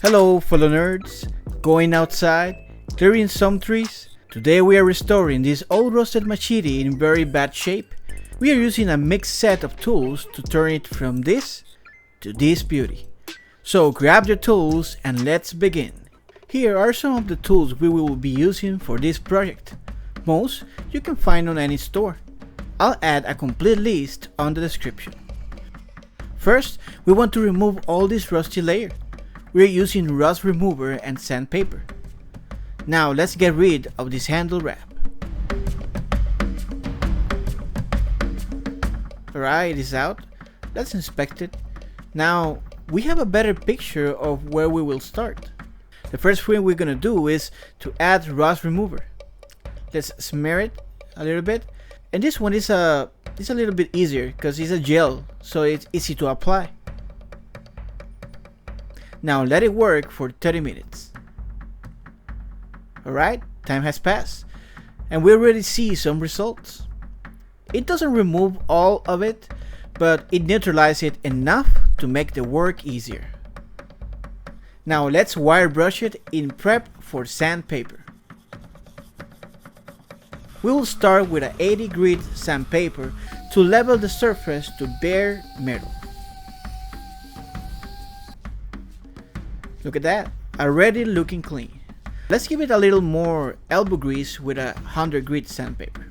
Hello fellow nerds, going outside, clearing some trees. Today we are restoring this old rusted machete in very bad shape. We are using a mixed set of tools to turn it from this to this beauty. So grab your tools and let's begin. Here are some of the tools we will be using for this project. Most you can find on any store. I'll add a complete list on the description. First, we want to remove all this rusty layer. We are using rust remover and sandpaper. Now let's get rid of this handle wrap. Alright, it is out. Let's inspect it. Now we have a better picture of where we will start. The first thing we're gonna do is to add rust remover. Let's smear it a little bit. And this one is a little bit easier because it's a gel, so it's easy to apply. Now let it work for 30 minutes. Alright, time has passed and we already see some results. It doesn't remove all of it, but it neutralizes it enough to make the work easier. Now let's wire brush it in prep for sandpaper. We will start with an 80 grit sandpaper to level the surface to bare metal. Look at that, already looking clean. Let's give it a little more elbow grease with a 100 grit sandpaper.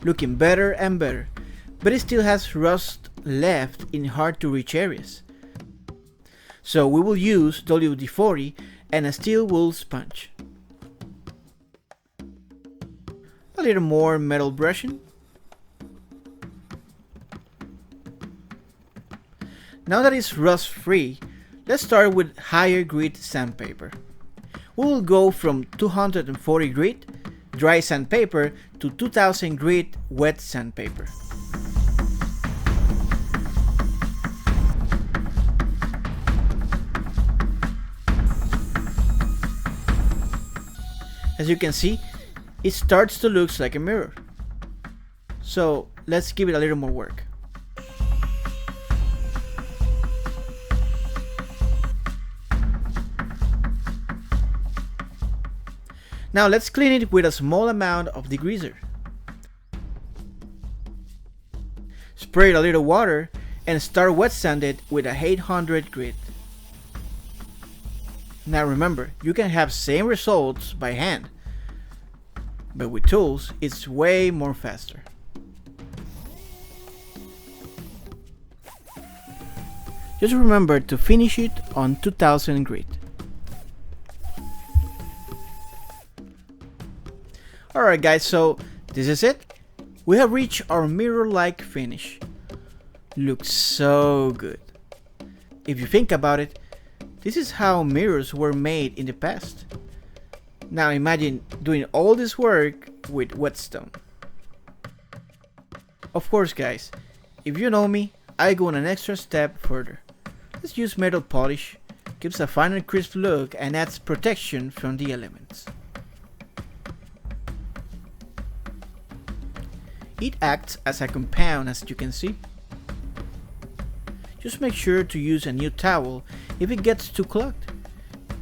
Looking better and better, but it still has rust left in hard to reach areas. So we will use WD-40 and a steel wool sponge. A little more metal brushing. Now that it's rust free, let's start with higher grit sandpaper. We will go from 240 grit dry sandpaper to 2000 grit wet sandpaper. As you can see, it starts to look like a mirror. So let's give it a little more work. Now let's clean it with a small amount of degreaser. Spray it a little water and start wet sand it with a 800 grit. Now remember, you can have same results by hand, but with tools it's way more faster. Just remember to finish it on 2000 grit. Alright guys, so this is it. We have reached our mirror-like finish. Looks so good. If you think about it, this is how mirrors were made in the past. Now imagine doing all this work with whetstone. Of course guys, if you know me, I go on an extra step further. Let's use metal polish, gives a fine and crisp look and adds protection from the elements. It acts as a compound, as you can see. Just make sure to use a new towel if it gets too clogged.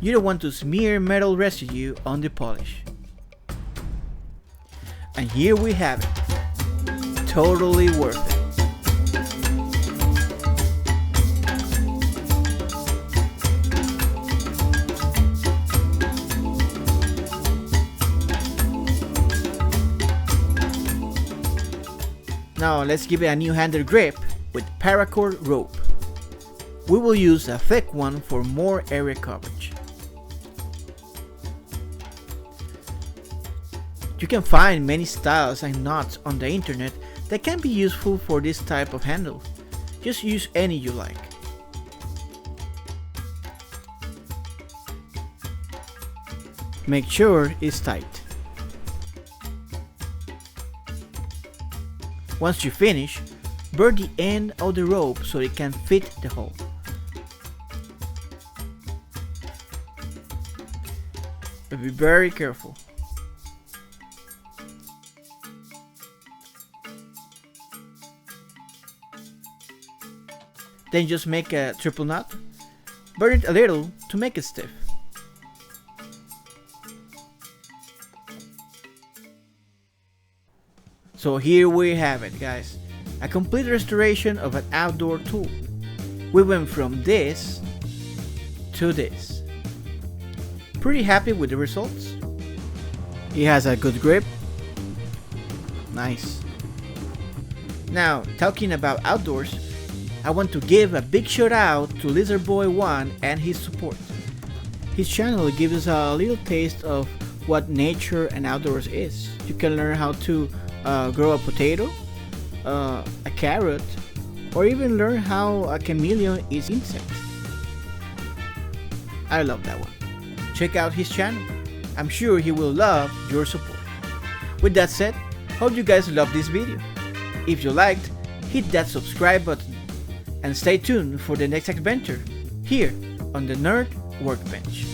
You don't want to smear metal residue on the polish. And here we have it. Totally worth it. Now let's give it a new handle grip with Paracord Rope. We will use a thick one for more area coverage. You can find many styles and knots on the internet that can be useful for this type of handle. Just use any you like. Make sure it's tight. Once you finish, burn the end of the rope so it can fit the hole. but be very careful. Then just make a triple knot, burn it a little to make it stiff. So here we have it, guys, a complete restoration of an outdoor tool. We went from this to this. Pretty happy with the results. It has a good grip. Nice. Now, talking about outdoors, I want to give a big shout out to Lizardboy1 and his support. His channel gives us a little taste of what nature and outdoors is. You can learn how to grow a potato, a carrot, or even learn how a chameleon eats insects. I love that one. Check out his channel. I'm sure he will love your support. With that said, hope you guys loved this video. If you liked, hit that subscribe button and stay tuned for the next adventure here on the Nerd Workbench.